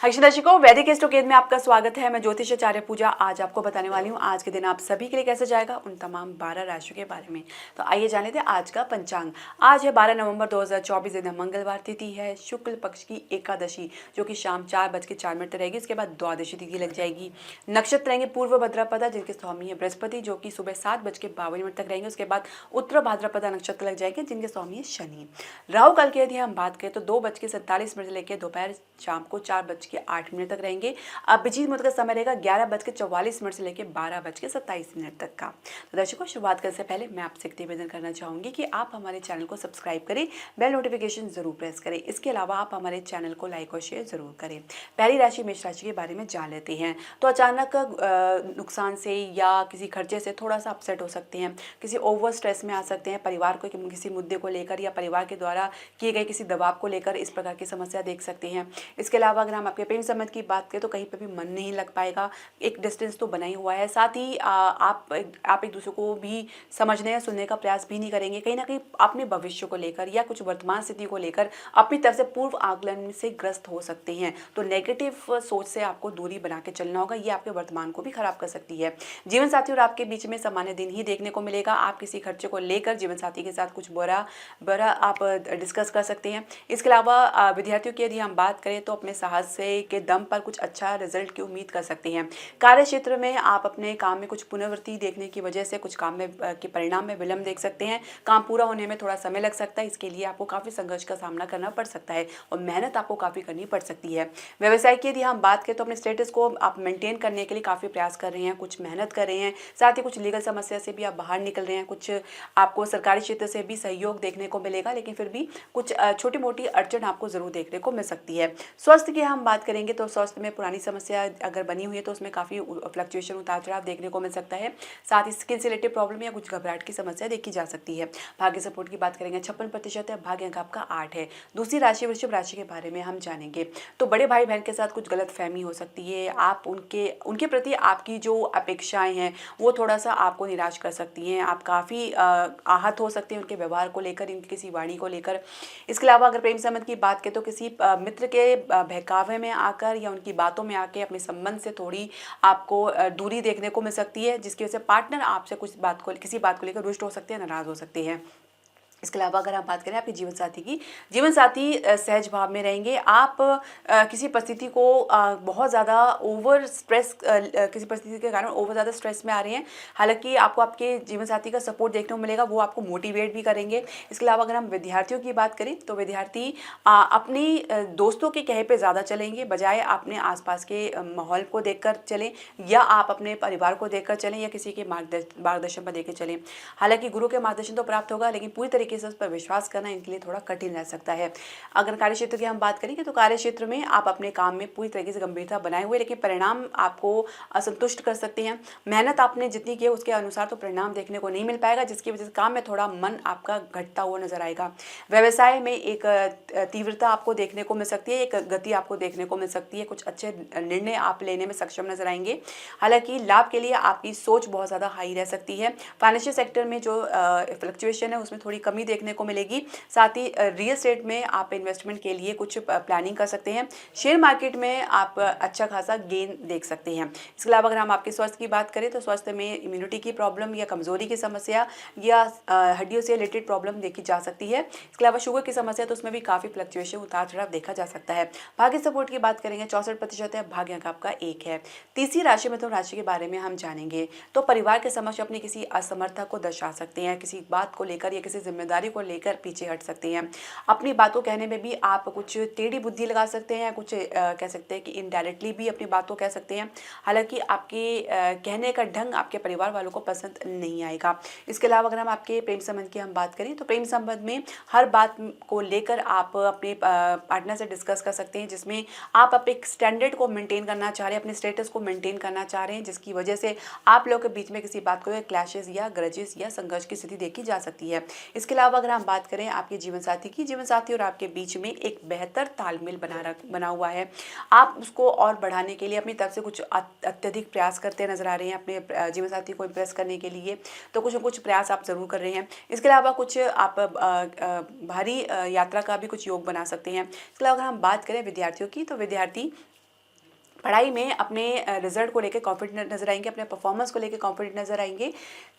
अक्षय दर्शकों, वैदिक एस्ट्रोकेद में आपका स्वागत है। मैं ज्योतिषाचार्य पूजा आज आपको बताने वाली हूँ आज के दिन आप सभी के लिए कैसे जाएगा उन तमाम 12 राशियों के बारे में। तो आइए जान लेते हैं आज का पंचांग। आज है 12 नवंबर 2024, दिन मंगलवार, तिथि है शुक्ल पक्ष की एकादशी जो कि शाम 4:04 रहेगी। इसके बाद द्वादशी तिथि लग जाएगी। नक्षत्र रहेंगे पूर्व भाद्रपदा जिनके स्वामी है बृहस्पति जो कि सुबह 7:52 तक रहेंगे। उसके बाद उत्तर भाद्रपदा नक्षत्र लग जाएंगे जिनके स्वामी है शनि। राहु काल की यदि हम बात करें तो 2:47 से लेकर दोपहर शाम को 4:08 तक रहेंगे। अभिजीत मुहूर्त का समय रहेगा 11:44 से लेकर 12:27 तक का। तो दर्शकों, शुरुआत करने से पहले मैं आपसे एक निवेदन करना चाहूंगी कि आप हमारे चैनल को सब्सक्राइब करें, बेल नोटिफिकेशन जरूर प्रेस करें। इसके अलावा आप हमारे चैनल को लाइक और शेयर जरूर करें। पहली राशि मेष राशि के बारे में जान लेते हैं। तो अचानक नुकसान से या किसी खर्चे से थोड़ा सा अपसेट हो सकते हैं, किसी ओवर स्ट्रेस में आ सकते हैं, परिवार को किसी मुद्दे को लेकर या परिवार के द्वारा किए गए किसी दबाव को लेकर इस प्रकार की समस्या देख सकते हैं। इसके अलावा अगर हम आपके प्रेम संबंध की बात करें तो कहीं पे भी मन नहीं लग पाएगा, एक डिस्टेंस तो बना ही हुआ है। साथ ही आप एक दूसरे को भी समझने या सुनने का प्रयास भी नहीं करेंगे। कहीं ना कहीं अपने भविष्य को लेकर या कुछ वर्तमान स्थिति को लेकर अपनी तरफ से पूर्व आकलन से ग्रस्त हो सकते हैं। तो नेगेटिव सोच से आपको दूरी बना के चलना होगा, ये आपके वर्तमान को भी खराब कर सकती है। जीवन साथी और आपके बीच में सामान्य दिन ही देखने को मिलेगा। आप किसी खर्चे को लेकर जीवन साथी के साथ कुछ बुरा आप डिस्कस कर सकते हैं। इसके अलावा विद्यार्थियों की यदि हम बात करें तो अपने साहस से के दम पर कुछ अच्छा रिजल्ट की उम्मीद कर सकते हैं। कार्य क्षेत्र में आप अपने काम में कुछ पुनरावृत्ति देखने की वजह से कुछ काम में के परिणाम में विलंब देख सकते हैं। काम पूरा होने में थोड़ा समय लग सकता है। इसके लिए आपको काफ़ी संघर्ष का सामना करना पड़ सकता है और मेहनत आपको काफ़ी करनी पड़ सकती है। व्यवसाय की यदि हम बात करें तो अपने स्टेटस को आप मेंटेन करने के लिए काफ़ी प्रयास कर रहे हैं, कुछ मेहनत कर रहे हैं। साथ ही कुछ लीगल समस्या से भी आप बाहर निकल रहे हैं। कुछ आपको सरकारी क्षेत्र से भी सहयोग देखने को मिलेगा, लेकिन फिर भी कुछ छोटी मोटी अड़चन आपको जरूर देखने को मिल सकती है। स्वास्थ्य की हम बात करेंगे तो स्वास्थ्य में पुरानी समस्या अगर बनी हुई है तो उसमें काफ़ी फ्लक्चुएशन, उतार चढ़ाव देखने को मिल सकता है। साथ ही स्किन से रिलेटेड प्रॉब्लम या कुछ घबराहट की समस्या देखी जा सकती है। भाग्य सपोर्ट की बात करेंगे 56% है, भाग्य अंक आपका 8 है। दूसरी राशि वृश्चिक राशि के बारे में हम जानेंगे। तो बड़े भाई बहन के साथ कुछ गलत फहमी हो सकती है। आप उनके प्रति आपकी जो अपेक्षाएं हैं वो थोड़ा सा आपको निराश कर सकती हैं। आप काफ़ी आहत हो सकते हैं उनके व्यवहार को लेकर, उनकी किसी वाणी को लेकर। इसके अलावा अगर प्रेम संबंध की बात करें तो किसी मित्र के बहकावे में आकर या उनकी बातों में आके अपने संबंध से थोड़ी आपको दूरी देखने को मिल सकती है, जिसकी वजह से पार्टनर आपसे किसी बात को लेकर रुष्ट हो सकते हैं, नाराज हो सकते हैं। इसके अलावा अगर आप बात करें आपके जीवन साथी की, जीवन साथी सहज भाव में रहेंगे। आप किसी परिस्थिति को बहुत ज़्यादा ओवर स्ट्रेस किसी परिस्थिति के कारण ओवर ज़्यादा स्ट्रेस में आ रहे हैं। हालांकि आपको आपके जीवन साथी का सपोर्ट देखने को मिलेगा, वो आपको मोटिवेट भी करेंगे। इसके अलावा अगर हम विद्यार्थियों की बात करें तो विद्यार्थी अपनी दोस्तों के कहे पे ज़्यादा चलेंगे बजाय अपने आसपास के माहौल को देखकर चलें, या आप अपने परिवार को देखकर चलें, या किसी के मार्गदर्शन पर देकर चलें। हालांकि गुरु के मार्गदर्शन तो प्राप्त होगा, लेकिन पूरी तरीके से उस पर विश्वास करना इनके लिए थोड़ा कठिन रह सकता है। अगर कार्य क्षेत्र की हम बात करेंगे तो कार्य क्षेत्र में आप अपने काम में पूरी तरीके से गंभीरता बनाए हुए, लेकिन परिणाम आपको असंतुष्ट कर सकते हैं। मेहनत आपने जितनी की है उसके अनुसार तो परिणाम देखने को नहीं मिल पाएगा, जिसकी वजह से काम में थोड़ा मन आपका घटता हुआ नजर आएगा। व्यवसाय में एक तीव्रता आपको देखने को मिल सकती है, एक गति आपको देखने को मिल सकती है। कुछ अच्छे निर्णय आप लेने में सक्षम नजर आएंगे। हालांकि लाभ के लिए आपकी सोच बहुत ज़्यादा हाई रह सकती है। फाइनेंशियल सेक्टर में जो फ्लक्चुएशन है उसमें थोड़ी कमी देखने को मिलेगी। साथ ही रियल एस्टेट में आप इन्वेस्टमेंट के लिए कुछ प्लानिंग कर सकते हैं। शेयर मार्केट में आप अच्छा खासा गेन देख सकते हैं। इसके अलावा अगर हम आपके स्वास्थ्य की बात करें तो स्वास्थ्य में इम्यूनिटी की प्रॉब्लम या कमजोरी की समस्या या हड्डियों से रिलेटेड प्रॉब्लम देखी जा सकती है। इसके अलावा शुगर की समस्या तो उसमें भी काफ़ी फ्लक्चुएशन, उतार चढ़ाव देखा जा सकता है। भाग्य सपोर्ट की बात करेंगे 64% है, भाग्य अंक आपका 1 है। तीसरी राशि मिथुन राशि के बारे में हम जानेंगे। तो परिवार के समक्ष अपनी किसी असमर्थता को दर्शा सकते हैं, किसी बात को लेकर या किसी जिम्मेदारी को लेकर पीछे हट सकते हैं। अपनी बातों कहने में भी आप कुछ टेढ़ी बुद्धि लगा सकते हैं, कुछ कह सकते हैं कि इनडायरेक्टली भी अपनी बातों कह सकते हैं। हालांकि आपके कहने का ढंग आपके परिवार वालों को पसंद नहीं आएगा। इसके अलावा अगर हम आपके प्रेम संबंध की हम बात करें तो प्रेम संबंध में हर बात को लेकर आप अपने पार्टनर से डिस्कस कर सकते हैं, जिसमें आप अपने स्टैंडर्ड को मेंटेन करना चाह रहे हैं, अपने स्टेटस को मेंटेन करना चाह रहे हैं, जिसकी वजह से आप लोगों के बीच में किसी बात को क्लैशेस या ग्रजेस या संघर्ष की स्थिति देखी जा सकती है। इसके अलावा अगर हम बात करें आपके जीवन साथी की, जीवन साथी और आपके बीच में एक बेहतर तालमेल बना हुआ है। आप उसको और बढ़ाने के लिए अपनी तरफ से कुछ अत्यधिक प्रयास करते नजर आ रहे हैं अपने जीवन साथी को इम्प्रेस करने के लिए, तो कुछ न कुछ प्रयास आप जरूर कर रहे हैं। इसके अलावा कुछ आप भारी यात्रा का भी कुछ योग बना सकते हैं। इसके अलावा अगर हम बात करें विद्यार्थियों की, तो विद्यार्थी पढ़ाई में अपने रिजल्ट को लेकर कॉन्फिडेंट नजर आएंगे, अपने परफॉर्मेंस को लेकर कॉन्फिडेंट नजर आएंगे।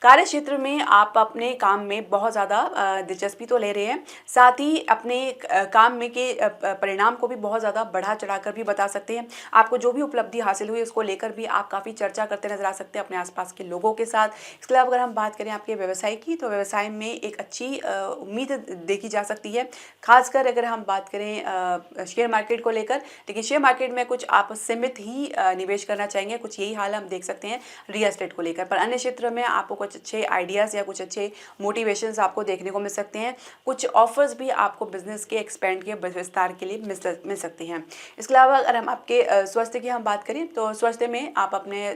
कार्य क्षेत्र में आप अपने काम में बहुत ज़्यादा दिलचस्पी तो ले रहे हैं, साथ ही अपने काम में के परिणाम को भी बहुत ज़्यादा बढ़ा चढ़ाकर भी बता सकते हैं। आपको जो भी उपलब्धि हासिल हुई उसको लेकर भी आप काफ़ी चर्चा करते नजर आ सकते हैं अपने आसपास के लोगों के साथ। इसके अलावा अगर हम बात करें आपके व्यवसाय की, तो व्यवसाय में एक अच्छी उम्मीद देखी जा सकती है, खासकर अगर हम बात करें शेयर मार्केट को लेकर। लेकिन शेयर मार्केट में कुछ आप सीमित ही निवेश करना चाहेंगे, कुछ यही हाल हम देख सकते हैं रियल एस्टेट को लेकर। पर अन्य क्षेत्र में आपको कुछ अच्छे आइडियाज़ या कुछ अच्छे मोटिवेशंस आपको देखने को मिल सकते हैं। कुछ ऑफर्स भी आपको बिजनेस के एक्सपेंड के विस्तार के लिए मिल सकते हैं। इसके अलावा अगर हम आपके स्वास्थ्य की हम बात करें, तो स्वास्थ्य में आप अपने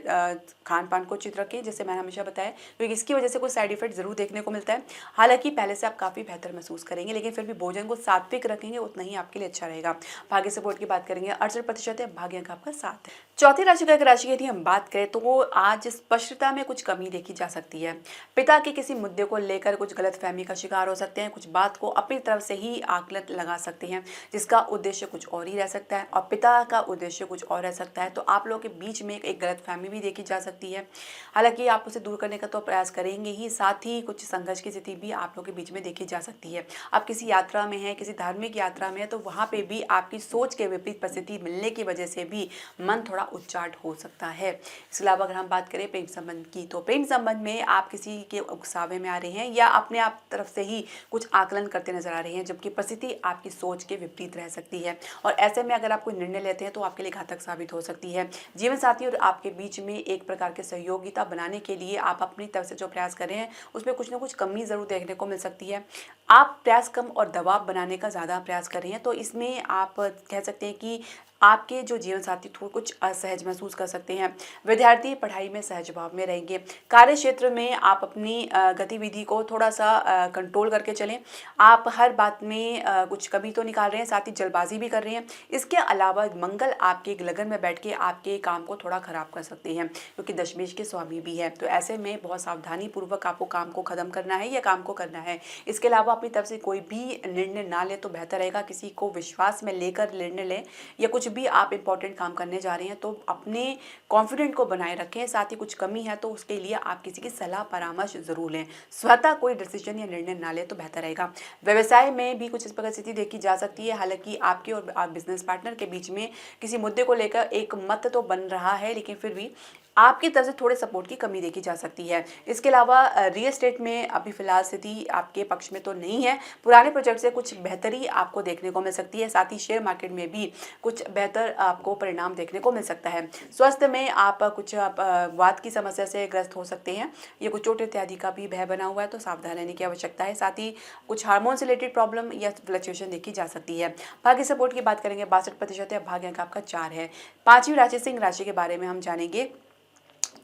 खान पान को उचित रखें, जैसे मैंने हमेशा बताया, क्योंकि इसकी वजह से कुछ साइड इफेक्ट जरूर देखने को मिलता है। हालांकि पहले से आप काफ़ी बेहतर महसूस करेंगे, लेकिन फिर भी भोजन को सात्विक रखेंगे उतना ही आपके लिए अच्छा रहेगा। भाग्य सपोर्ट की बात करेंगे, 68% है भाग्य का आपका साथ है। चौथी राशि का, राशि यदि हम बात करें, तो वो आज स्पष्टता में कुछ कमी देखी जा सकती है। पिता के किसी मुद्दे को लेकर कुछ गलतफहमी का शिकार हो सकते हैं, कुछ बात को अपनी तरफ से ही आकलन लगा सकते हैं, जिसका उद्देश्य कुछ और ही रह सकता है और पिता का उद्देश्य कुछ और रह सकता है। तो आप लोगों के बीच में एक गलतफहमी भी देखी जा सकती है। हालांकि आप उसे दूर करने का तो प्रयास करेंगे ही, साथ ही कुछ संघर्ष की स्थिति भी आप लोगों के बीच में देखी जा सकती है। आप किसी यात्रा में हैं, किसी धार्मिक यात्रा में है, तो वहाँ पे भी आपकी सोच के विपरीत परिस्थिति मिलने की वजह से भी मन थोड़ा उच्चाट हो सकता है। इसके अलावा अगर हम बात करें प्रेम संबंध की, तो प्रेम संबंध में आप किसी के उकसावे में आ रहे हैं या अपने आप तरफ से ही कुछ आकलन करते नजर आ रहे हैं, जबकि परिस्थिति आपकी सोच के विपरीत रह सकती है। और ऐसे में अगर आप कोई निर्णय लेते हैं तो आपके लिए घातक साबित हो सकती है। जीवन साथी और आपके बीच में एक प्रकार के सहयोगिता बनाने के लिए आप अपनी तरफ से जो प्रयास कर रहे हैं उसमें कुछ ना कुछ कमी जरूर देखने को मिल सकती है। आप प्रयास कम और दबाव बनाने का ज़्यादा प्रयास कर रहे हैं, तो इसमें आप कह सकते हैं कि आपके जो जीवन साथी थोड़ा कुछ असहज महसूस कर सकते हैं। विद्यार्थी पढ़ाई में सहज भाव में रहेंगे। कार्य क्षेत्र में आप अपनी गतिविधि को थोड़ा सा कंट्रोल करके चलें। आप हर बात में कुछ कमी तो निकाल रहे हैं, साथ ही जल्दबाजी भी कर रहे हैं। इसके अलावा मंगल आपके लगन में बैठ के आपके काम को थोड़ा खराब कर सकते हैं, क्योंकि दशमेश के स्वामी भी है। तो ऐसे में बहुत सावधानी पूर्वक आपको काम को खत्म करना है या काम को करना है। इसके अलावा अपनी तरफ से कोई भी निर्णय ना ले तो बेहतर रहेगा। किसी को विश्वास में लेकर निर्णय लें, या कुछ भी आप इंपॉर्टेंट काम करने जा रहे हैं तो अपने कॉन्फिडेंट को बनाए रखें। साथ ही कुछ कमी है तो उसके लिए आप किसी की सलाह परामर्श जरूर लें। स्वतः कोई डिसीजन या निर्णय ना ले तो बेहतर रहेगा। व्यवसाय में भी कुछ इस प्रकार स्थिति देखी जा सकती है। हालांकि आपके और आप बिजनेस पार्टनर के बीच में किसी मुद्दे को लेकर एक मत तो बन रहा है, लेकिन फिर भी आपकी तरफ से थोड़े सपोर्ट की कमी देखी जा सकती है। इसके अलावा रियल एस्टेट में अभी फिलहाल स्थिति आपके पक्ष में तो नहीं है। पुराने प्रोजेक्ट से कुछ बेहतरी आपको देखने को मिल सकती है। साथ ही शेयर मार्केट में भी कुछ बेहतर आपको परिणाम देखने को मिल सकता है। स्वास्थ्य में आप कुछ वात की समस्या से ग्रस्त हो सकते हैं, ये कुछ चोट इत्यादि का भी भय बना हुआ है, तो सावधान रहने की आवश्यकता है। साथ ही कुछ हार्मोन से रिलेटेड प्रॉब्लम या फ्लक्चुएशन देखी जा सकती है। भाग्य सपोर्ट की बात करेंगे, 62% है, भाग्य अंक आपका 4 है। पांचवी राशि सिंह राशि के बारे में हम जानेंगे।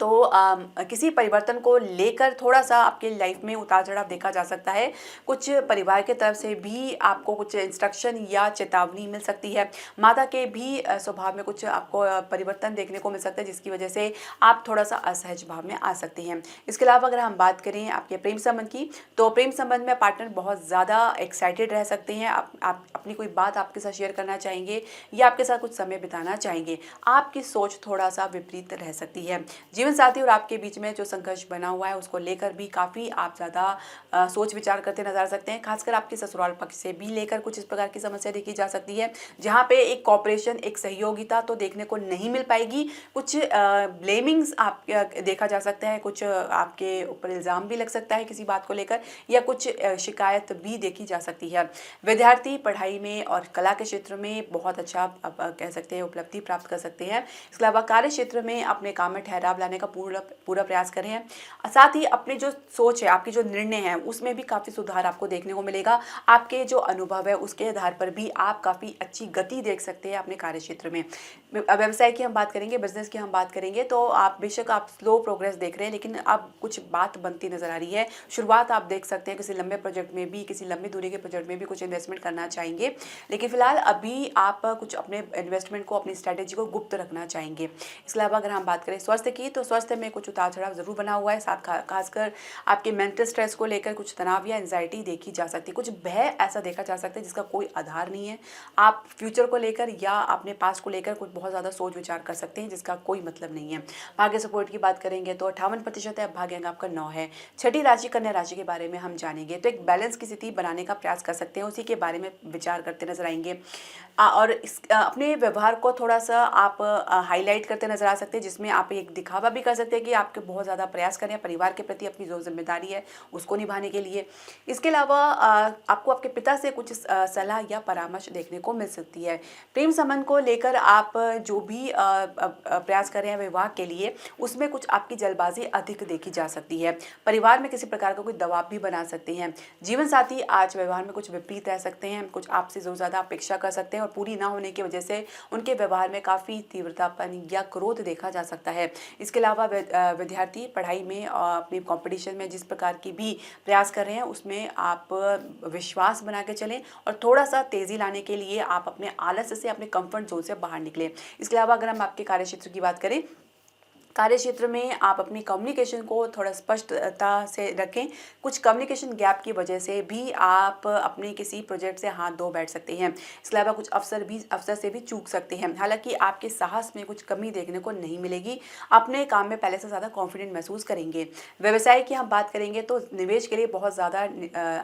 तो किसी परिवर्तन को लेकर थोड़ा सा आपके लाइफ में उतार चढ़ाव देखा जा सकता है। कुछ परिवार की तरफ से भी आपको कुछ इंस्ट्रक्शन या चेतावनी मिल सकती है। माता के भी स्वभाव में कुछ आपको परिवर्तन देखने को मिल सकता है, जिसकी वजह से आप थोड़ा सा असहज भाव में आ सकते हैं। इसके अलावा अगर हम बात करें आपके प्रेम संबंध की, तो प्रेम संबंध में पार्टनर बहुत ज़्यादा एक्साइटेड रह सकते हैं। आप अपनी कोई बात आपके साथ शेयर करना चाहेंगे या आपके साथ कुछ समय बिताना चाहेंगे। आपकी सोच थोड़ा सा विपरीत रह सकती है। जीवन साथी और आपके बीच में जो संघर्ष बना हुआ है उसको लेकर भी काफ़ी आप ज़्यादा सोच विचार करते नजर आ सकते हैं। खासकर आपके ससुराल पक्ष से भी लेकर कुछ इस प्रकार की समस्या देखी जा सकती है, जहाँ पे एक कॉपरेशन, एक सहयोगिता तो देखने को नहीं मिल पाएगी। कुछ ब्लेमिंग्स आप देखा जा सकता है, कुछ आपके ऊपर इल्ज़ाम भी लग सकता है किसी बात को लेकर, या कुछ शिकायत भी देखी जा सकती है। विद्यार्थी पढ़ाई में और कला के क्षेत्र में बहुत अच्छा आप कह सकते हैं उपलब्धि प्राप्त कर सकते हैं। इसके अलावा कार्य क्षेत्र में अपने काम में ठहराव लाने का पूरा प्रयास करें हैं। साथ ही अपनी जो सोच है, आपकी जो निर्णय है, उसमें भी काफ़ी सुधार आपको देखने को मिलेगा। आपके जो अनुभव है उसके आधार पर भी आप काफ़ी अच्छी गति देख सकते हैं अपने कार्य क्षेत्र में। व्यवसाय की हम बात करेंगे, बिजनेस की हम बात करेंगे, तो आप बेशक आप स्लो प्रोग्रेस देख रहे हैं, लेकिन अब कुछ बात बनती नजर आ रही है। शुरुआत आप देख सकते हैं किसी लंबे प्रोजेक्ट में भी, किसी लंबी दूरी के प्रोजेक्ट में भी कुछ इन्वेस्टमेंट करना चाहेंगे, लेकिन फिलहाल अभी आप कुछ अपने इन्वेस्टमेंट को, अपनी स्ट्रैटेजी को गुप्त रखना चाहेंगे। इसके अलावा अगर हम बात करें स्वास्थ्य की, तो स्वास्थ्य में कुछ उतार चढ़ाव जरूर बना हुआ है, साथ खासकर आपके मेंटल स्ट्रेस को लेकर कुछ तनाव या एंजाइटी देखी जा सकती है, कुछ भय ऐसा देखा जा सकता है जिसका कोई आधार नहीं है। आप फ्यूचर को लेकर या अपने पास्ट को लेकर कुछ बहुत ज़्यादा सोच विचार कर सकते हैं जिसका कोई मतलब नहीं है। भाग्य सपोर्ट की बात करेंगे तो 58% है, भाग्य अंक आपका 9 है। छठी राशि कन्या राशि के बारे में हम जानेंगे तो एक बैलेंस की स्थिति बनाने का प्रयास कर सकते हैं, उसी के बारे में विचार करते नजर आएंगे। और अपने व्यवहार को थोड़ा सा आप हाईलाइट करते नजर आ सकते हैं, जिसमें आप एक दिखावा भी कर सकते हैं कि आपके बहुत ज़्यादा प्रयास करें परिवार के प्रति अपनी जो जिम्मेदारी है उसको निभाने के लिए। इसके अलावा आपको आपके पिता से कुछ सलाह या परामर्श देखने को मिल सकती है। प्रेम संबंध को लेकर आप जो भी प्रयास कर रहे हैं विवाह के लिए, उसमें कुछ आपकी जल्दबाजी अधिक देखी जा सकती है। परिवार में किसी प्रकार का कोई दबाव भी बना सकते हैं। जीवन साथी आज व्यवहार में कुछ विपरीत रह सकते हैं, कुछ आपसे जो ज़्यादा अपेक्षा कर सकते हैं और पूरी ना होने की वजह से उनके व्यवहार में काफ़ी तीव्रतापन या क्रोध देखा जा सकता है। इसके अलावा विद्यार्थी पढ़ाई में अपनी कंपटीशन में जिस प्रकार की भी प्रयास कर रहे हैं उसमें आप विश्वास बना के चलें और थोड़ा सा तेज़ी लाने के लिए आप अपने आलस्य से, अपने कंफर्ट जोन से बाहर निकलें। इसके अलावा अगर हम आपके कार्यक्षेत्र की बात करें, कार्य क्षेत्र में आप अपनी कम्युनिकेशन को थोड़ा स्पष्टता से रखें। कुछ कम्युनिकेशन गैप की वजह से भी आप अपने किसी प्रोजेक्ट से हाथ धो बैठ सकते हैं। इसके अलावा कुछ अवसर से भी चूक सकते हैं। हालांकि आपके साहस में कुछ कमी देखने को नहीं मिलेगी, अपने काम में पहले से ज़्यादा कॉन्फिडेंट महसूस करेंगे। व्यवसाय की हम बात करेंगे तो निवेश के लिए बहुत ज़्यादा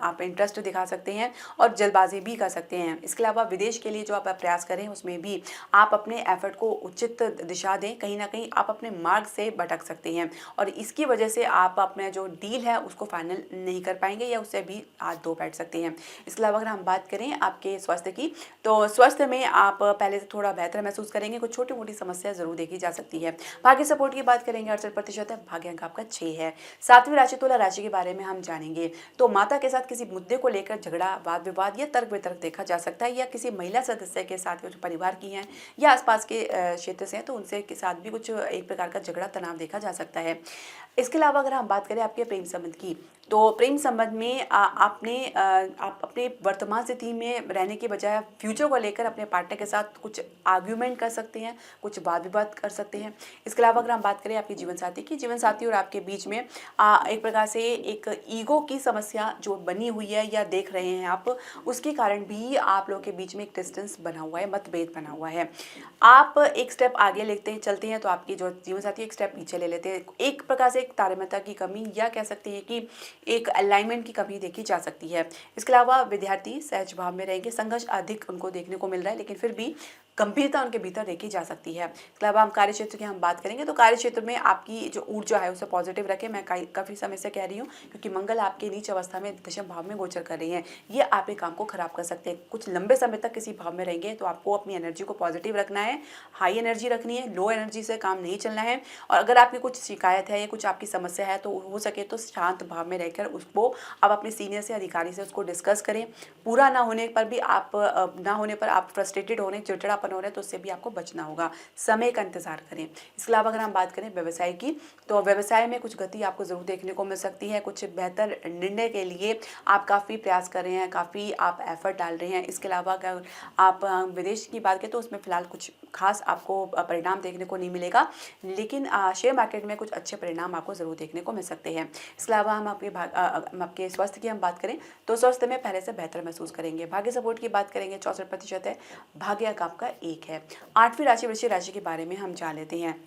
आप इंटरेस्ट दिखा सकते हैं और जल्दबाजी भी कर सकते हैं। इसके अलावा विदेश के लिए जो आप प्रयास करें उसमें भी आप अपने एफर्ट को उचित दिशा दें। कहीं ना कहीं आप अपने मार्ग से भटक सकते हैं और इसकी वजह से आप अपना जो डील है उसको फाइनल नहीं कर पाएंगे या उससे भी हाथ धो बैठ सकते हैं। इसके अलावा अगर हम बात करें आपके स्वास्थ्य की, तो स्वास्थ्य में आप पहले से थोड़ा बेहतर महसूस करेंगे, कुछ छोटी मोटी समस्या जरूर देखी जा सकती है। भाग्य सपोर्ट की बात करेंगे 68% है, भाग्य अंक आपका 6 है। सातवीं राशि तुला राशि के बारे में हम जानेंगे तो माता के साथ किसी मुद्दे को लेकर झगड़ा, वाद विवाद या तर्क वितर्क देखा जा सकता है, या किसी महिला सदस्य के साथ जो परिवार की हैं या आसपास के क्षेत्र से हैं तो उनसे के साथ भी कुछ एक प्रकार का झगड़ा तनाव देखा जा सकता है। इसके अलावा अगर हम बात करें आपके प्रेम संबंध की, तो प्रेम संबंध में आप अपने वर्तमान स्थिति में रहने के बजाय फ्यूचर को लेकर अपने पार्टनर के साथ कुछ आर्ग्यूमेंट कर सकते हैं, कुछ वाद विवाद कर सकते हैं। इसके अलावा अगर हम बात करें आपके जीवन साथी की, जीवन साथी और आपके बीच में एक प्रकार से एक ईगो की समस्या जो बनी हुई है या देख रहे हैं आप, उसके कारण भी आप लोगों के बीच में एक डिस्टेंस बना हुआ है, मतभेद बना हुआ है। आप एक स्टेप आगे लेते हैं, चलते हैं तो आपकी जो जीवन साथी एक स्टेप पीछे ले लेते हैं। एक प्रकार से एक तारतम्य की कमी या कह सकते हैं कि एक अलाइनमेंट की कमी देखी जा सकती है। इसके अलावा विद्यार्थी सहज भाव में रहेंगे, संघर्ष अधिक उनको देखने को मिल रहा है लेकिन फिर भी गंभीरता उनके भीतर देखी जा सकती है। इसके अलावा हम कार्य क्षेत्र की हम बात करेंगे तो कार्य क्षेत्र में आपकी जो ऊर्जा है उसे पॉजिटिव रखें। मैं काफ़ी समय से कह रही हूँ क्योंकि मंगल आपके नीच अवस्था में दशम भाव में गोचर कर रही है, ये आपके काम को खराब कर सकते हैं। कुछ लंबे समय तक किसी भाव में रहेंगे तो आपको अपनी एनर्जी को पॉजिटिव रखना है, हाई एनर्जी रखनी है, लो एनर्जी से काम नहीं चलना है। और अगर आपकी कुछ शिकायत है या कुछ आपकी समस्या है तो हो सके तो शांत भाव में रहकर उसको आप अपने सीनियर से, अधिकारी से उसको डिस्कस करें। पूरा ना होने पर भी आप फ्रस्ट्रेटेड हो रहे हैं, चिड़चिड़ापन हो रहे हैं तो उससे भी आपको बचना होगा, समय का इंतजार करें। इसके अलावा अगर हम बात करें व्यवसाय की, तो व्यवसाय में कुछ गति आपको जरूर देखने को मिल सकती है। कुछ बेहतर निर्णय के लिए आप काफ़ी प्रयास कर रहे हैं, काफ़ी आप एफर्ट डाल रहे हैं। इसके अलावा अगर आप विदेश की बात करें तो उसमें फिलहाल कुछ खास आपको परिणाम देखने को नहीं मिलेगा, लेकिन शेयर मार्केट में कुछ अच्छे परिणाम आपको जरूर देखने को मिल सकते हैं। इसके अलावा हम आपके स्वास्थ्य की हम बात करें तो स्वास्थ्य में पहले से बेहतर महसूस करेंगे। भाग्य सपोर्ट की बात करेंगे 64% है, भाग्य अंक आपका 1 है। आठवीं राशि वृश्चिक राशि के बारे में हम जान लेते हैं।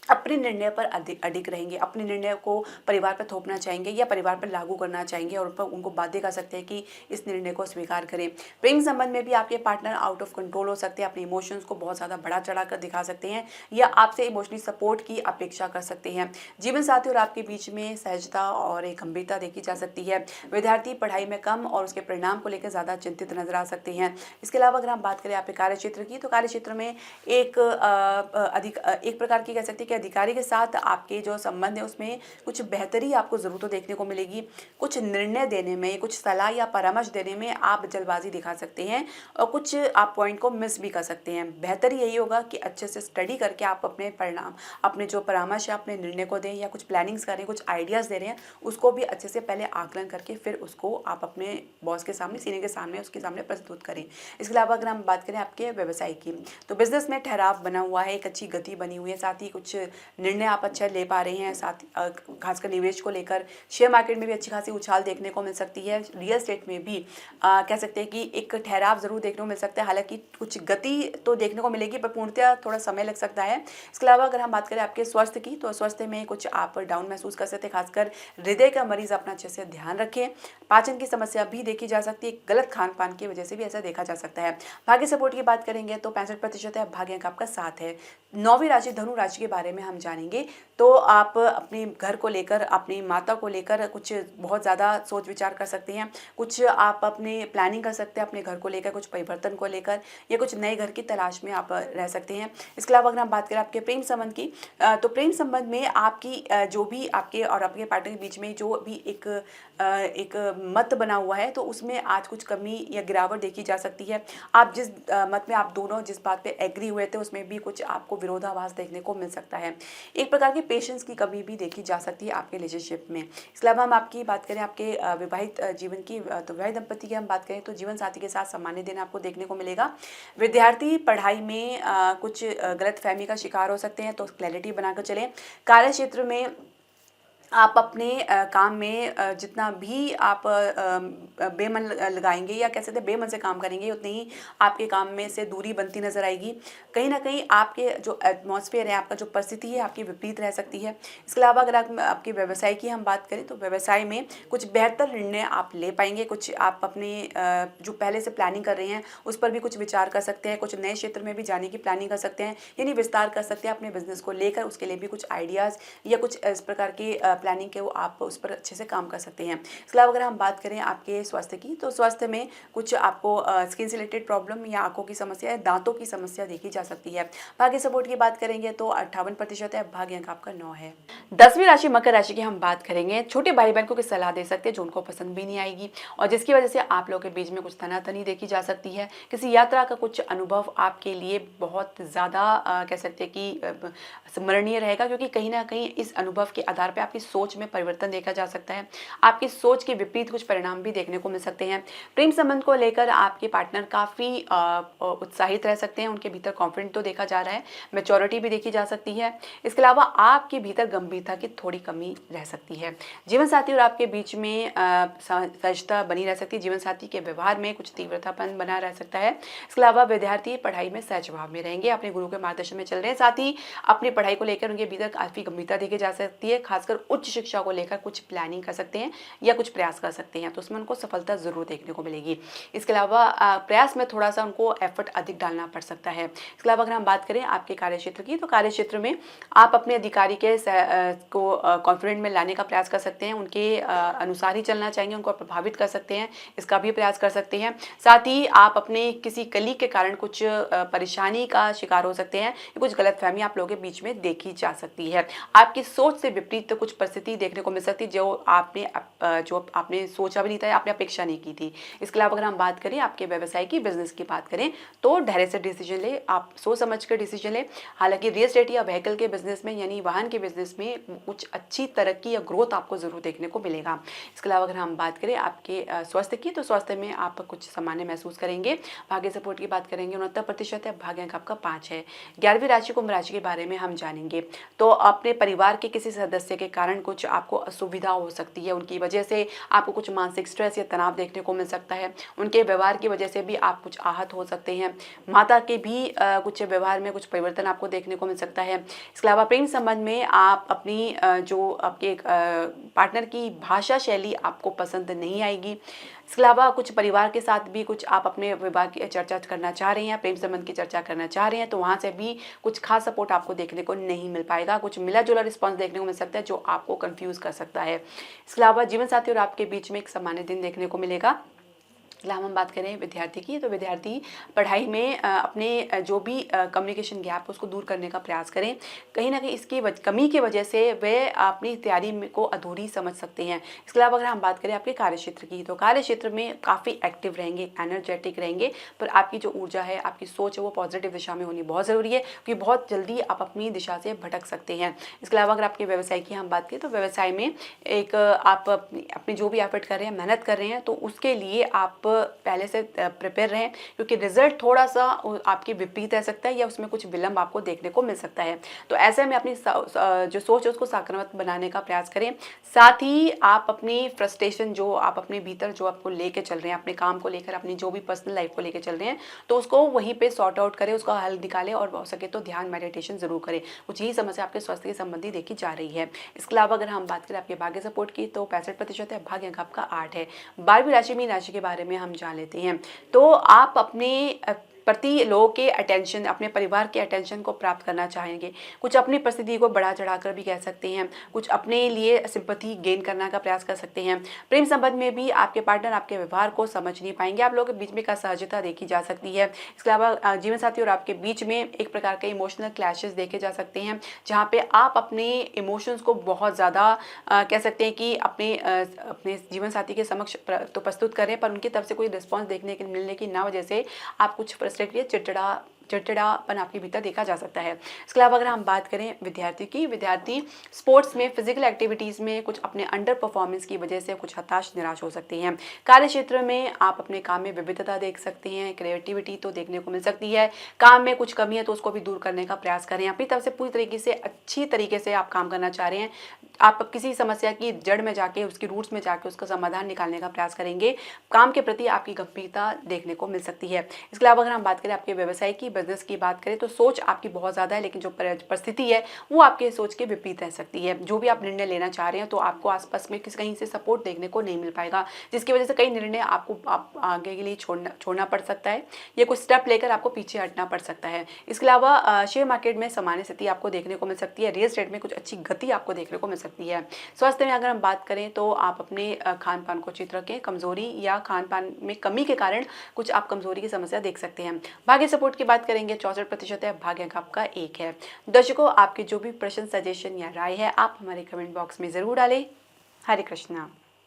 अपने निर्णय पर अडिग रहेंगे, अपने निर्णय को परिवार पर थोपना चाहेंगे या परिवार पर लागू करना चाहेंगे और उनको बाध्य कर सकते हैं कि इस निर्णय को स्वीकार करें। प्रेम संबंध में भी आपके पार्टनर आउट ऑफ कंट्रोल हो सकते हैं, अपने इमोशंस को बहुत ज़्यादा बढ़ा चढ़ा कर दिखा सकते हैं या आपसे इमोशनली सपोर्ट की अपेक्षा कर सकते हैं। जीवन साथी और आपके बीच में सहजता और एक गंभीरता देखी जा सकती है। विद्यार्थी पढ़ाई में कम और उसके परिणाम को लेकर ज़्यादा चिंतित नजर आ सकते हैं। इसके अलावा अगर हम बात करें आपके कार्य क्षेत्र की, तो कार्य क्षेत्र में एक प्रकार की कह सकते हैं कि अधिकारी के साथ आपके जो संबंध है उसमें कुछ बेहतरी आपको जरूर तो देखने को मिलेगी। कुछ निर्णय देने में, कुछ सलाह या परामर्श देने में आप जल्दबाजी दिखा सकते हैं और कुछ आप पॉइंट को मिस भी कर सकते हैं। बेहतर यही होगा कि अच्छे से स्टडी करके आप अपने जो परामर्श या अपने निर्णय को दें या कुछ प्लानिंग्स करें, कुछ आइडियाज़ दे रहे हैं उसको भी अच्छे से पहले आकलन करके फिर उसको आप अपने बॉस के सामने, सीनियर के सामने, उसके सामने प्रस्तुत करें। इसके अलावा अगर हम बात करें आपके व्यवसाय की, तो बिजनेस में ठहराव बना हुआ है, एक अच्छी गति बनी हुई है, साथ ही कुछ निर्णय आप अच्छा ले पा रहे हैं। साथ खासकर निवेश को लेकर शेयर मार्केट में भी अच्छी खासी उछाल देखने को मिल सकती है। रियल एस्टेट में भी कह सकते हैं कि एक ठहराव ज़रूर देखने को मिल सकता है। हालांकि कुछ गति तो देखने को मिलेगी पर पूर्णतया थोड़ा समय लग सकता है। इसके अलावा अगर हम बात करें आपके स्वास्थ्य की, तो स्वास्थ्य में कुछ आप डाउन महसूस कर सकते हैं। खासकर हृदय का मरीज अपना अच्छे से ध्यान रखें। पाचन की समस्या भी देखी जा सकती है, गलत खान पान की वजह से भी ऐसा देखा जा सकता है। भाग्य सपोर्ट की बात करेंगे तो 65% है, भाग्य अंक आपका 7 है। 9वीं राशि धनु राशि के बारे में हम जानेंगे तो आप अपने घर को लेकर, अपनी माता को लेकर कुछ बहुत ज़्यादा सोच विचार कर सकते हैं। कुछ आप अपने प्लानिंग कर सकते हैं अपने घर को लेकर, कुछ परिवर्तन को लेकर, या कुछ नए घर की तलाश में आप रह सकते हैं। इसके अलावा अगर हम बात करें आपके प्रेम संबंध की, तो प्रेम संबंध में आपकी जो भी आपके और आपके पार्टनर के बीच में जो भी एक मत बना हुआ है, तो उसमें आज कुछ कमी या गिरावट देखी जा सकती है। आप जिस मत में आप दोनों जिस बात पे एग्री हुए थे उसमें भी कुछ आपको विरोधाभास देखने को मिल सकता है। एक प्रकार की पेशेंस की कमी भी देखी जा सकती है आपके रिलेशनशिप में। इसके अलावा हम आपकी बात करें आपके विवाहित जीवन की, तो विवाहित दंपति की हम बात करें तो जीवन साथी के साथ सामान्य दिन आपको देखने को मिलेगा। विद्यार्थी पढ़ाई में कुछ गलतफहमी का शिकार हो सकते हैं, तो क्लैरिटी बनाकर चलें। कार्य क्षेत्र में आप अपने काम में जितना भी आप बेमन लगाएंगे या कह सकते हैं बेमन से काम करेंगे, उतनी ही आपके काम में से दूरी बनती नजर आएगी। कहीं ना कहीं आपके जो एटमॉस्फेयर है, आपका जो परिस्थिति है, आपकी विपरीत रह सकती है। इसके अलावा अगर आपके व्यवसाय की हम बात करें तो व्यवसाय में कुछ बेहतर निर्णय आप ले पाएंगे। कुछ आप अपने जो पहले से प्लानिंग कर रहे हैं उस पर भी कुछ विचार कर सकते हैं। कुछ नए क्षेत्र में भी जाने की प्लानिंग कर सकते हैं, यानी विस्तार कर सकते हैं अपने बिजनेस को लेकर। उसके लिए भी कुछ आइडियाज़ या कुछ इस प्रकार के प्लानिंग के वो आप उस पर अच्छे से काम कर सकते हैं। इसके अलावा अगर हम बात करें आपके स्वास्थ्य की, तो स्वास्थ्य में कुछ आपको स्किन से रिलेटेड प्रॉब्लम या आंखों की समस्या या दांतों की समस्या देखी जा सकती है। भाग्य सपोर्ट की बात करेंगे तो 58% है, भाग्य अंक आपका 9 है। 10वीं राशि मकर राशि की हम बात करेंगे। छोटे भाई बहन को कुछ सलाह दे सकते हैं जो उनको पसंद भी नहीं आएगी और जिसकी वजह से आप लोगों के बीच में कुछ तनातनी देखी जा सकती है। किसी यात्रा का कुछ अनुभव आपके लिए बहुत ज़्यादा कह सकते हैं कि स्मरणीय रहेगा, क्योंकि कहीं ना कहीं इस अनुभव के आधार पर आपकी सोच में परिवर्तन देखा जा सकता है। आपकी सोच के विपरीत कुछ परिणाम भी देखने को मिल सकते हैं। प्रेम संबंध को लेकर आपके पार्टनर काफ़ी उत्साहित रह सकते हैं। उनके भीतर कॉन्फिडेंट तो देखा जा रहा है, मैच्योरिटी भी देखी जा सकती है। इसके अलावा आपके भीतर गंभीरता की थोड़ी कमी रह सकती है। जीवन साथी और आपके बीच में सहजता बनी रह सकती है। जीवन साथी के व्यवहार में कुछ तीव्रतापन बना रह सकता है। इसके अलावा विद्यार्थी पढ़ाई में सहज भाव में रहेंगे, अपने गुरु के मार्गदर्शन में चल रहे हैं। साथ ही अपनी पढ़ाई को लेकर उनके भीतर काफ़ी गंभीरता देखी जा सकती है। खासकर उच्च शिक्षा को लेकर कुछ प्लानिंग कर सकते हैं या कुछ प्रयास कर सकते हैं, तो उसमें उनको सफलता जरूर देखने को मिलेगी। इसके अलावा प्रयास में थोड़ा सा उनको एफर्ट अधिक डालना पड़ सकता है। इसके अलावा अगर हम बात करें आपके कार्य क्षेत्र की, तो कार्य क्षेत्र में आप अपने अधिकारी के को कॉन्फिडेंट में लाने का प्रयास कर सकते हैं। उनके अनुसार ही चलना चाहेंगे, उनको प्रभावित कर सकते हैं, इसका भी प्रयास कर सकते हैं। साथ ही आप अपने किसी कलीग के कारण कुछ परेशानी का शिकार हो सकते हैं, कुछ गलतफहमी आप लोगों के बीच में देखी जा सकती है। आपकी सोच से विपरीत कुछ परिस्थिति देखने को मिल सकती है जो आपने सोचा भी नहीं था, आपने अपेक्षा नहीं की थी। इसके अलावा अगर हम बात करें आपके व्यवसाय की, बिजनेस की बात करें तो धैर्य से डिसीजन ले, आप सोच समझ कर डिसीजन ले। हालांकि रियल एस्टेट या व्हीकल के बिजनेस में यानी वाहन के बिजनेस में कुछ अच्छी तरक्की या ग्रोथ आपको जरूर देखने को मिलेगा। इसके अलावा अगर हम बात करें आपके स्वास्थ्य की, तो स्वास्थ्य में आप कुछ सामान्य महसूस करेंगे। भाग्य सपोर्ट की बात करेंगे 69% है, भाग्य अंक आपका 5 है। 11वीं राशि कुंभ राशि के बारे में हम जानेंगे तो अपने परिवार के किसी सदस्य के कारण कुछ आपको असुविधा हो सकती है। उनकी वजह से आपको कुछ मानसिक स्ट्रेस या तनाव देखने को मिल सकता है। उनके व्यवहार की वजह से भी आप कुछ आहत हो सकते हैं। माता के भी कुछ व्यवहार में कुछ परिवर्तन आपको देखने को मिल सकता है। इसके अलावा प्रेम संबंध में आप अपनी जो आपके पार्टनर की भाषा शैली आपको पसंद नहीं आएगी। इसके अलावा कुछ परिवार के साथ भी कुछ आप अपने विवाह की चर्चा करना चाह रहे हैं, प्रेम संबंध की चर्चा करना चाह रहे हैं, तो वहाँ से भी कुछ खास सपोर्ट आपको देखने को नहीं मिल पाएगा। कुछ मिला जुला रिस्पॉन्स देखने को मिल सकता है जो आपको कंफ्यूज कर सकता है। इसके अलावा जीवन साथी और आपके बीच में एक सामान्य दिन देखने को मिलेगा। हम बात करें विद्यार्थी की, तो विद्यार्थी पढ़ाई में अपने जो भी कम्युनिकेशन गैप उसको दूर करने का प्रयास करें। कहीं ना कहीं इसकी कमी की वजह से वे अपनी तैयारी को अधूरी समझ सकते हैं। इसके अलावा अगर हम बात करें आपके कार्य क्षेत्र की, तो कार्य क्षेत्र में काफ़ी एक्टिव रहेंगे, एनर्जेटिक रहेंगे, पर आपकी जो ऊर्जा है, आपकी सोच है, वो पॉजिटिव दिशा में होनी बहुत ज़रूरी है, क्योंकि बहुत जल्दी आप अपनी दिशा से भटक सकते हैं। इसके अलावा अगर आपके व्यवसाय की हम बात करें, तो व्यवसाय में एक आप अपनी जो भी एफर्ट कर रहे हैं, मेहनत कर रहे हैं, तो उसके लिए आप पहले से प्रिपेयर रहें, क्योंकि रिजल्ट थोड़ा सा आपकी विपरीत रह सकता है या उसमें कुछ विलंब आपको देखने को मिल सकता है। तो ऐसे में अपनी जो सोच है उसको सकारात्मक बनाने का प्रयास करें। साथ ही आप अपनी फ्रस्ट्रेशन जो आप अपने भीतर जो आपको लेके चल रहे हैं, अपने काम को लेकर, अपनी जो भी पर्सनल लाइफ को लेकर चल रहे हैं, तो उसको वहीं पे सॉर्ट आउट करें, उसका हल निकालें और हो सके तो ध्यान मेडिटेशन जरूर करें। कुछ यही समस्या आपके स्वास्थ्य के संबंधी देखी जा रही है। इसके अलावा अगर हम बात करें आपके भाग्य सपोर्ट की, तो 65% है, भाग्य अंक आपका 8 है। 12वीं राशि मीन राशि के बारे में हम जान लेते हैं। तो आप अपने प्रति लोगों के अटेंशन, अपने परिवार के अटेंशन को प्राप्त करना चाहेंगे। कुछ अपनी परिस्थिति को बढ़ा चढ़ाकर भी कह सकते हैं, कुछ अपने लिए सिंपैथी गेन करने का प्रयास कर सकते हैं। प्रेम संबंध में भी आपके पार्टनर आपके व्यवहार को समझ नहीं पाएंगे, आप लोगों के बीच में का सहजता देखी जा सकती है। इसके अलावा जीवन साथी और आपके बीच में एक प्रकार के इमोशनल क्लैशेस देखे जा सकते हैं, जहाँ पे आप अपने इमोशंस को बहुत ज़्यादा कह सकते हैं कि अपने जीवन साथी के समक्ष तो प्रस्तुत करें, पर उनकी तरफ से कोई रिस्पॉन्स देखने के मिलने की ना वजह से आप कुछ चिड़चिड़ापन आपके भीतर देखा जा सकता है। इसके अलावा अगर हम बात करें विद्यार्थी की, विद्यार्थी स्पोर्ट्स में, फिजिकल एक्टिविटीज़ में कुछ अपने अंडर परफॉर्मेंस की वजह से कुछ हताश निराश हो सकते हैं। कार्य क्षेत्र में आप अपने काम में विविधता देख सकते हैं, क्रिएटिविटी तो देखने को मिल सकती है। काम में कुछ कमी है तो उसको भी दूर करने का प्रयास करें। अपनी तरफ से पूरी तरीके से अच्छी तरीके से आप काम करना चाह रहे हैं, आप किसी समस्या की जड़ में जाके, उसकी रूट्स में जाके उसका समाधान निकालने का प्रयास करेंगे। काम के प्रति आपकी गंभीरता देखने को मिल सकती है। इसके अलावा अगर हम बात करें आपके व्यवसाय की, बिजनेस की बात करें, तो सोच आपकी बहुत ज़्यादा है, लेकिन जो परिस्थिति है वो आपके सोच के विपरीत रह सकती है। जो भी आप निर्णय लेना चाह रहे हैं तो आपको आसपास में कहीं से सपोर्ट देखने को नहीं मिल पाएगा, जिसकी वजह से कई निर्णय आप आगे के लिए छोड़ना पड़ सकता है, या कुछ स्टेप लेकर आपको पीछे हटना पड़ सकता है। इसके अलावा शेयर मार्केट में सामान्य स्थिति आपको देखने को मिल सकती है। रियल एस्टेट में कुछ अच्छी गति आपको देखने को मिल सकती है। स्वास्थ्य में अगर हम बात करें तो आप अपने खान पान को चित रखें। कमजोरी या खान पान में कमी के कारण कुछ आप कमजोरी की समस्या देख सकते हैं। भाग्य सपोर्ट की बात करेंगे, 64% है, भाग्य अंक आपका 1 है। दर्शकों, आपके जो भी प्रश्न, सजेशन या राय है, आप हमारे कमेंट बॉक्स में जरूर डालें। हरे कृष्णा।